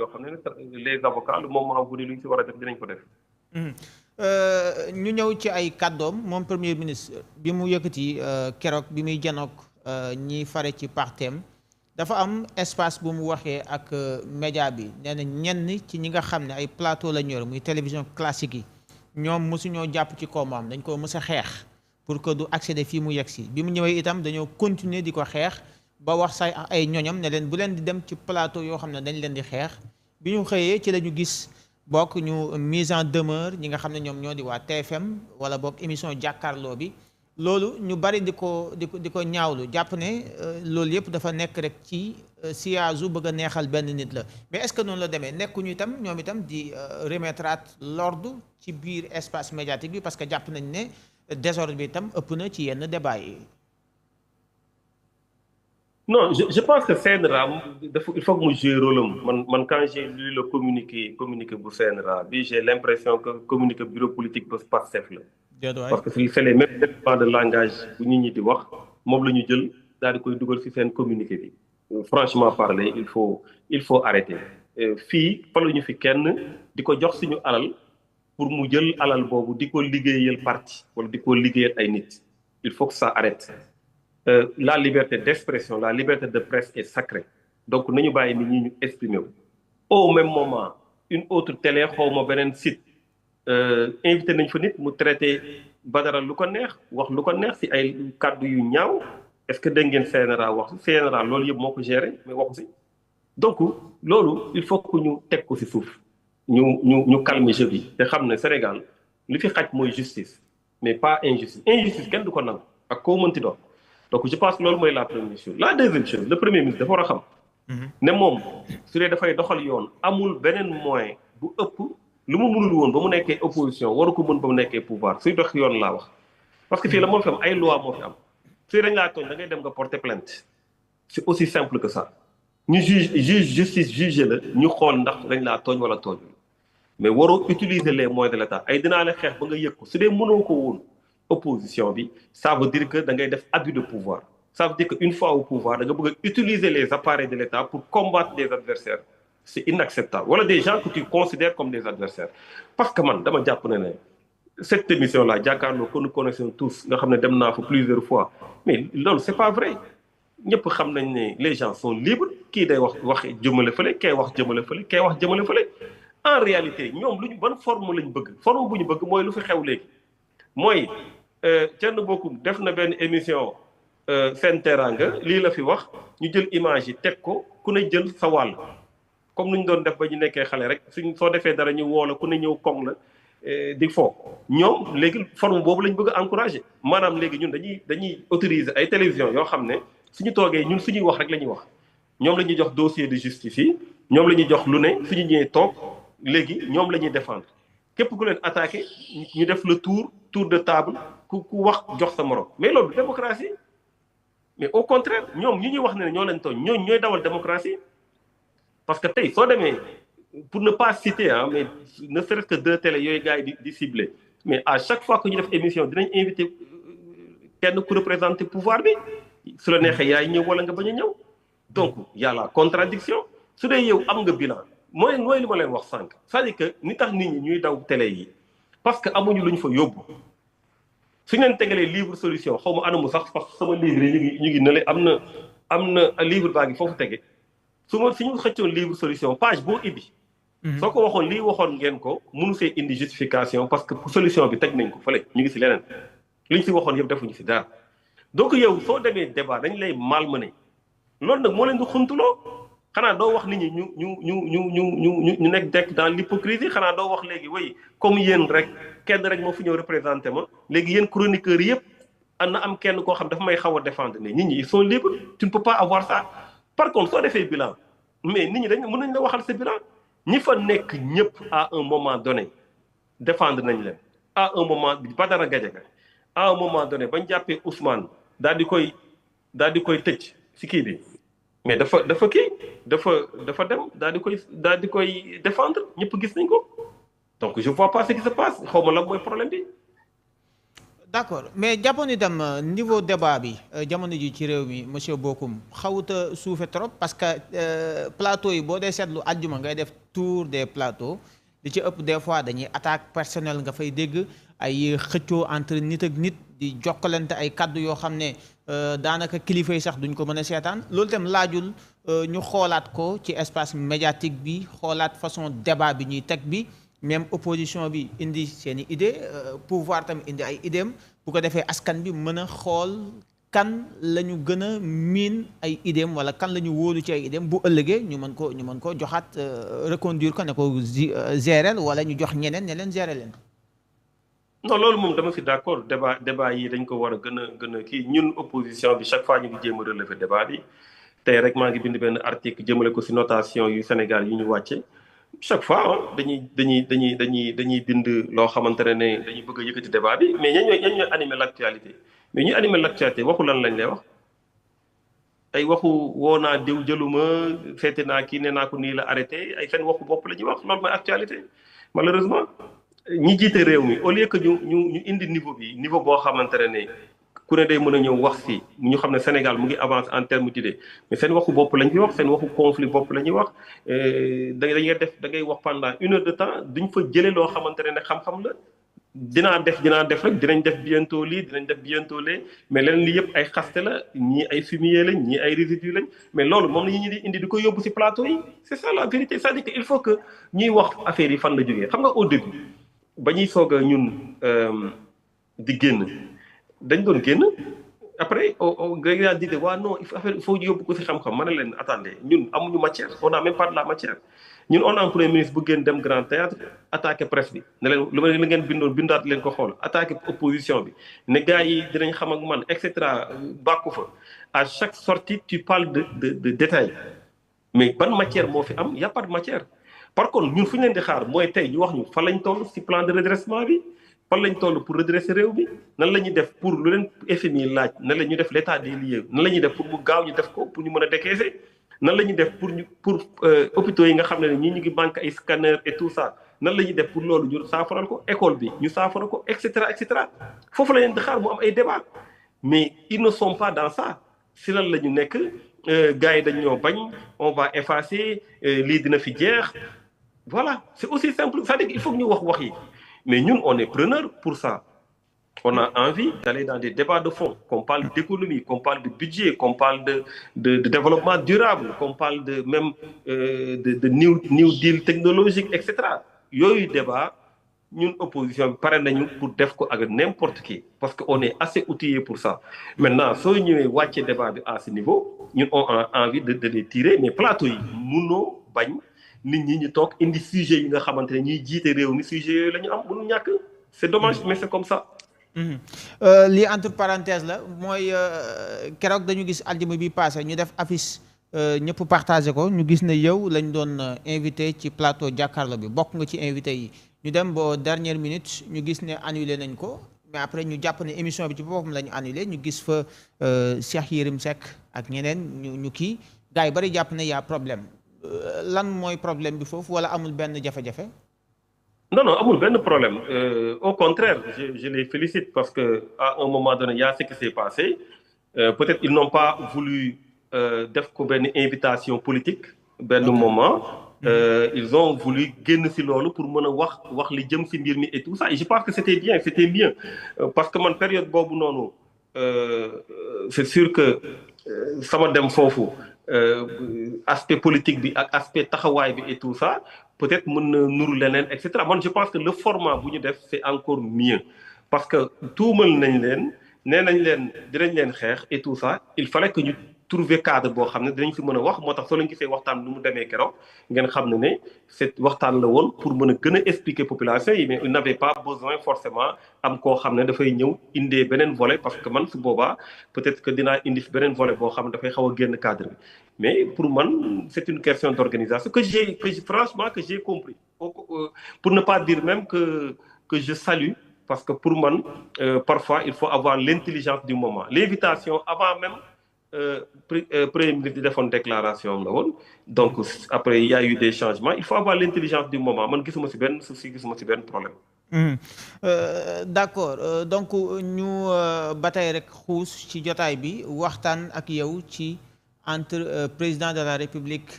yoo xam ne les avocats le moment bu ni lu ñu si war a def dinañ ko def. ñu ñëw ci ay kàddoom moom premier ministre bi mu yëkkati keroog bi muy janoog ñi fare ci partem dafa am espace bu mu waxee ak média bi nee na ñenn ci ñi nga xam ne ay plateau la ñor muy télévision classique yi ñoom mosuñoo jàpp ci koomaam dañ ko mës a xeex pour que du accéder fii mu yegg si bi mu ñëwee itam dañoo continuer di ko xeex ba wax say ay ñoñam ne leen bu leen di dem ci plateau yoo xam ne dañ leen di xeex bi ñu xëyee ci la ñu gis bokk ñu mise en demeure ñi nga xam ne ñoom ñoo di waa TFM wala bokk émission jàkkaarloo bi loolu ñu bari di ko ñaawlu jàpp ne loolu yëpp dafa nekk rek ci siège bëgg a neexal benn nit la mais est-ce que noonu la demee nekkuñu itam ñoom itam di remettre l'ordre ci biir espace médiatique bi parce que jàpp nañ ne désordre bi itam ëpp na ci yenn débat yi. Non, je pense que CNRA il faut que mu jouer rôle am man quand j'ai lu le communiqué bu CNRA bi j'ai l'impression que communiqué bureau politique ba Pastef la. parce que c'est les mêmes éléments de langage bu nit ñi di wax moom la ñu jël daal di koy dugal ci seen communiqué bi. Franchement parler il faut arrêter fii faluñu fi kenn di ko jox suñu alal pour mu jël alal boobu di ko liggéeyal parti wala di ko liggéeyal ay nit il faut que ça arrête. La liberté d'expression, la liberté de presse est sacrée. Donc, nous devons nous exprimer. Au même moment, une autre télé, un site, invité nous à traiter Badara Lukoner, wax Lukoner, si ay cadre yu ñaaw, est-ce que vous avez CNRA wax CNRA, lolu yeb moko gérer, mais wax aussi. Donc, lolu, il faut que nous tek ko ci souf. Ñu calmer jeu bi. Té xamné Sénégal, li fi xaj moy justice, mais pas injustice. Injustice kenn du ko nang ak ko mënti do. Donc je pense que loolu mooy la première chose la deuxième chose le premier ministre dafa war a xam ne moom su dee dafay doxal yoon amul beneen moyen bu ëpp lu mu mënul woon ba mu nekkee opposition waru ko mën ba mu nekkee pouvoir suy dox yoon laa wax parce que fii la moo fi am ay loi moo fi am suy dañ laa tooñ da ngay dem nga porter plainte c'est aussi simple que ça ñu justice juge la ñu xool ndax dañ laa tooñ wala tooñ mais waroo utiliser les moyens de l'État ay dinaa la xeex ba nga yëg ko su dee mënoo ko woon opposition bi ça veut dire que da ngay def abus de pouvoir ça veut dire que une fois au pouvoir da nga bëgg utiliser les appareils de l'État pour combattre des adversaires c'est inacceptable wala des gens que tu considères comme des adversaires parce que man dama jàpp ne cette émission là jàkkaarloo que nous connaissons tous nga xam ne dem naa fa plusieurs fois mais loolu c'est pas vrai ñëpp xam nañ ne les gens sont libres kii day wax jëmale fële kay wax jëmale fële kay wax jëmale fële en réalité ñoom lu ñu ban forme lañ bëgg forme bu ñu bëgg mooy lu fi xew léegi mooy Thierno Bocoum def na benn émission Sen Teranga lii la fi wax ñu jël image yi teg ko ku ne jël sa wàll comme nu ñu doon def ba ñu nekkee xale rek soo defee dara ñu woo la ku ne ñëw koŋ la di fo ñoom léegi forme boobu lañ bëgg a encourager maanaam léegi ñun dañuy autoriser ay télévision yoo xam ne suñu toogee ñun suñuy wax rek la ñuy wax ñoom la ñuy jox dossier de justice yi ñoom la ñuy jox lu ne suñu ñëwee toog léegi ñoom la ñuy défendre képp ku leen attaqué ñu def le tour de table ku wax jox sa morom mais loolu démocratie mais au contraire ñoom ñi ñuy wax ne ñoo leen tooñ ñooy dawal démocratie parce que tey soo demee pour ne pas citer mais ne serait-ce que 2 télé yooyu gars yi di cibler mais à chaque fois que ñu def émission dinañ invité kenn ku représenter pouvoir bi su la neexee yaay ñëw wala nga bañ a ñëw donc y a la contradiction su dee yow am nga bilan mooy li ma leen wax sànq c'est-à-dire que ni tax nit ñi ñuy daw télé yi parce que amuñu lu ñu fa yóbbu suñu leen tegalee livre solution xaw ma anamu sax parce que sama livre yi ñu ngi ne am na livre baa ngi foofu tege suñu xëccoon livre solution page boo ibbi. soo ko waxoon lii waxoon ngeen ko mënu see indi justification parce que solution bi teg nañ ko fële ñu ngi si leneen liñ si waxoon yëpp defuñu si dara donc yow soo demee débat dañ lay malmené loolu nag moo leen di xuntuloo xanaa doo wax nit ñi ñu nekk dekk dans l'hypocrisie xanaa doo wax léegi way comme yéen rek kenn rek moo fi ñëw représenté ma léegi yéen chroniqueurs yëpp na am kenn koo xam dafa may xaw a défendre ne nit ñi ils sont libres tu ne peux pas avoir ça par contre soo defee bilan mais nit ñi mën nañ la waxal sa bilan ñi fa nekk ñëpp à un moment donné défendre nañ leen à un moment Badara Gadiaga à un moment donné bañ jàppee Ousmane daal di koy tëj si kii bi mais dafa dem daal di koy défendre ñëpp gis nañ ko donc je vois pas ce qui se passe xaw ma lan mooy problème bi. d'accord mais jàppoon itam niveau débat bi jamono ji ci réew mi monsieur Bocoum xawuta suufe trop parce que plateau yi boo dee seetlu àjjuma ngay def tour des plateaux li ci ëpp des fois dañuy attaque personnelle nga fay dégg ay xëccoo entre nit ak nit di jokkalante ay kaddu yoo xam ne daanaka kilifa yi sax duñ ko mën a seetaan loolu itam laajul ñu xoolaat ko ci espace médiatique bi xoolaat façon débat bi ñuy teg bi même opposition bi indi seen i idée pouvoir tamit indi ay idéem bu ko defee askan bi mën a xool kan la ñu gën a miin ay idéem wala kan la ñu wóolu ci ay idéem bu ëllëgee ñu mën ko joxaat reconduire ko ne ko gérer wala ñu jox ñeneen ne leen gérer leen. non loolu moom dama si d'accord débat yi dañ ko war a gën a kii ñun opposition bi chaque fois ñu ngi jéem a relever débat bi tey rek maa ngi bind benn article jëmale ko si notation yu Sénégal yu ñu wàcce chaque fois dañuy bind loo xamante ne dañuy bëgg a yëkkati débat bi mais ñooy animer l'actualité mais ñuy animer l'actualité waxu lan lañ lay wax ay waxu woo naa diw jëluma feete naa kii ne naa ko nii la arrêté ay seen waxu bopp la ñuy wax loolu mooy actualité malheureusement ñi jiite réew mi au lieu que ñu indi niveau boo xamante ne ku ne day mën a ñëw wax fii ñu xam ne Sénégal mu ngi avance en terme d'idée mais seen waxu bopp lañ fi wax seen waxu conflit bopp la ñuy wax da ngay wax pendant 1 heure de temps duñ fa jëlee loo xamante ne xam-xam la dinaa def rek dinañ def bientôt lii dinañ def bientôt lee mais leneen li yëpp ay xaste la ñii ay fumier lañ ñii ay résidus lañ mais loolu moom la ñu di indi di ko yóbbu ci plateau yi c'est ça la vérité c'est-à-dire que il faut que ñuy wax affaire yi fan la jógee xam nga au début ba ñuy soog a ñun di génn dañ doon génn après nga di waa non il faut yóbbu ko ci xam-xam ma ne leen attendez ñun amuñu matière on a même pas de la matière ñun on a un premier ministre bu génn dem grand théâtre attaqué presse bi ne leen lu ma la ngeen bindoon bindaat leen ko xool attaqué opposition bi ne gars yi dinañ xam ak man et cetera bàkku fa à chaque sortie tu parles de détail mais ban matière moo fi am y a pas de matière par contre ñun fu ñu leen di xaar mooy tey ñu wax ñu fan lañ toll ci plan de redressement bi fan lañ toll pour redresser réew bi nan la ñuy def pour lu leen FMI laaj nan la ñuy def l'état des lieux nan la ñuy def pour mu gaaw ñu def ko pour ñu mën a décaisser nan la ñuy def pour hôpitaux yi nga xam ne ñii ñu ngi manque ay scanner et tout ça nan la ñuy def pour loolu ñu saafaral ko école bi ñu saafara ko et cetera foofu la leen di xaar mu am ay débat mais ils ne sont pas dans ça si lan la ñu nekk gars yi dañ ñoo bañ on va effacer lii dina fi jeex voilà c'est aussi simple c'est-à-dire il faut que ñu wax yi mais ñun on est preneur pour ça on a envie d'aller dans des débats de fond qu'on parle d'économie qu'on parle de budget qu'on parle de développement durable qu'on parle de même de new deal technologique et cetera yooyu débat ñun opposition bi pare nañu pour def ko ak n'importe qui parce que on est assez outillé pour ça maintenant soo ñëwee wàcce débat bi à ce niveau ñun on a envie de les tirer mais plateau yi munoo bañ nit ñi ñu toog indi sujet yi nga xamante ne ñuy jiite réew mi sujet yooyu la ñu am mënu ñàkk c'est dommage mais c'est comme ça. lii entre parenthèse la mooy keroog dañu gis aljuma bi passé ñu def affiche ñëpp partagé ko ñu gis ne yow lañ doon invité ci plateau jàkkaarloo bi bokk nga ci invité yi ñu dem ba dernière minute ñu gis ne annulé nañ ko mais après ñu jàpp ne émission bi ci boppam la ñu annulé ñu gis fa Cheikh Yérim Seck ak ñeneen ñu kii gars yi bari jàpp ne y a problème lan mooy problème bi foofu wala amul benn jafe-jafe. Non, amul benn problème au contraire je les félicite parce que à un moment donné il y a ce qui s'est passé peut-être ils n'ont pas voulu def ko benn invitation politique benn moment ils ont voulu génn ci loolu pour mën a wax li jëm ci mbir mi et tout ça et je pense que c'était bien parce que man période boobu noonu c'est sûr que sama dem foofu aspect politique bi ak aspect taxawaay bi et tout ça peut-être mën na nuru leneen et cetera man je pense que le format bu ñu def c'est encore mieux parce que tuumal nañ leen nee nañ leen dinañ leen xeex et tout ça il fallait que ñu trouver cadre boo xam ne dinañ fi mën a wax moo tax soo leen gisee waxtaan nu mu demee keroog ngeen xam ne c'est waxtaan la woon pour mën a gën a expliquer population yi mais il n'avait pas besoin forcément am koo xam ne dafay ñëw indee beneen volet parce que man su boobaa peut-être que dinaa indi fi beneen volet boo xam ne dafay xaw a génn cadre bi mais pour man c'est une question d'organisation que j'ai compris pour ne pas dire même que je salue parce que pour man parfois il faut avoir l'intelligence du moment l'invitation avant même premier ministre di defoon déclaration la woon donc après il y a eu des changements il faut avoir l'intelligence du moment man gisuma ci benn souci gisuma ci benn problème. D'accord donc ñu ba tey rek xuus ci jotaay bi waxtaan ak yow ci entre président de la République